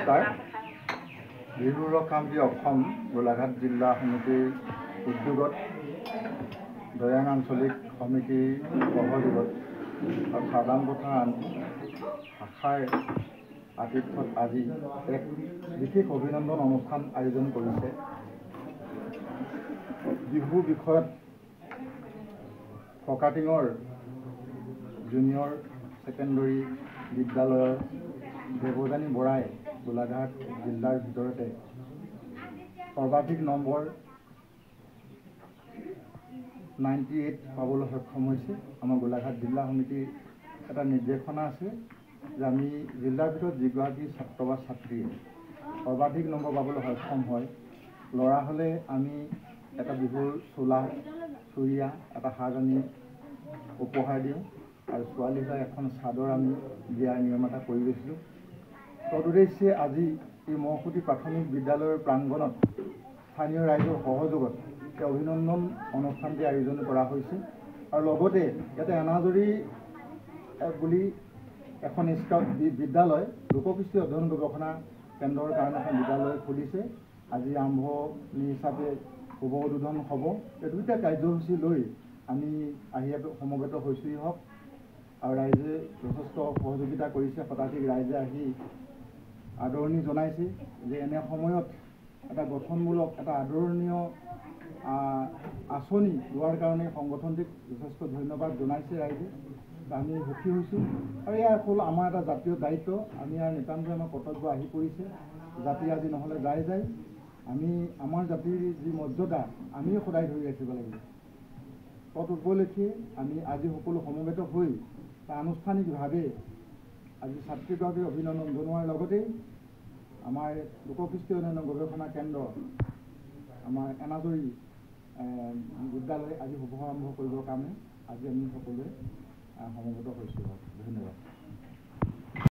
নমস্কাৰ। বিহু ৰক্ষামন্ত্ৰী অসম গোলাঘাট জিলা সমিতিৰ উদ্যোগত দৈয়াং আঞ্চলিক সমিতিৰ সহযোগত আৰু সাধাৰণ শাখাৰ আতিথ্যত আজি এক বিশেষ অভিনন্দন অনুষ্ঠান আয়োজন কৰিছে। বিহু বিষয়ত ফকাটিঙৰ জুনিয়ৰ ছেকেণ্ডেৰী বিদ্যালয়ৰ দেৱযানী বৰাই গোলাঘাট জিলাৰ ভিতৰতে সৰ্বাধিক নম্বৰ 98 পাবলৈ সক্ষম হৈছে। আমাৰ গোলাঘাট জিলা সমিতিৰ এটা নিৰ্দেশনা আছে যে আমি জিলাৰ ভিতৰত যিগৰাকী ছাত্ৰ বা ছাত্ৰীয়ে সৰ্বাধিক নম্বৰ পাবলৈ সক্ষম হয়, ল'ৰা হ'লে আমি এটা বিহুৰ চোলা চুৰিয়া এটা সাজ আমি উপহাৰ দিওঁ আৰু ছোৱালী হ'লে এখন চাদৰ আমি দিয়াৰ নিয়ম এটা কৰি গৈছিলোঁ। তদুদ্দেশ্যে আজি এই মহকুটি প্ৰাথমিক বিদ্যালয়ৰ প্ৰাংগণত স্থানীয় ৰাইজৰ সহযোগত এই অভিনন্দন অনুষ্ঠানটি আয়োজন কৰা হৈছে আৰু লগতে ইয়াতে এনাজৰী বুলি এখন বিদ্যালয় লোককৃষ্টি অধ্যয়ন গৱেষণা কেন্দ্ৰৰ কাৰণে এখন বিদ্যালয় খুলিছে। আজি আৰম্ভণি হিচাপে শুভ উদ্বোধন হ'ব। এই দুইটা কাৰ্যসূচী লৈ আমি আহি সমবেত হৈছোঁহি হওক আৰু ৰাইজে যথেষ্ট সহযোগিতা কৰিছে। শতাধিক ৰাইজে আহি আদৰণি জনাইছে যে এনে সময়ত এটা গঠনমূলক এটা আদৰণীয় আঁচনি লোৱাৰ কাৰণে সংগঠনটিক যথেষ্ট ধন্যবাদ জনাইছে ৰাইজে। আমি সুখী হৈছোঁ আৰু এয়া হ'ল আমাৰ এটা জাতীয় দায়িত্ব। আমি ইয়াৰ নিতান্তই আমাৰ কৰ্তব্য আহি পৰিছে। জাতি আজি নহ'লে যায় আমি আমাৰ জাতিৰ যি মৰ্যাদা আমি সদায় ধৰি ৰাখিব লাগিব। তৎ উপলক্ষে আমি আজি সকলো সমবেত হৈ আনুষ্ঠানিকভাৱে আজি ছাত্ৰীগৰাকীক অভিনন্দন জনোৱাৰ লগতেই আমাৰ লোককৃষ্টি অধ্যয়ন গৱেষণা কেন্দ্ৰ আমাৰ এনাজৰী বিদ্যালয় আজি শুভাৰম্ভ কৰিবৰ কাৰণে আজি আমি সকলোৱে সমবেত হৈছোঁ। ধন্যবাদ।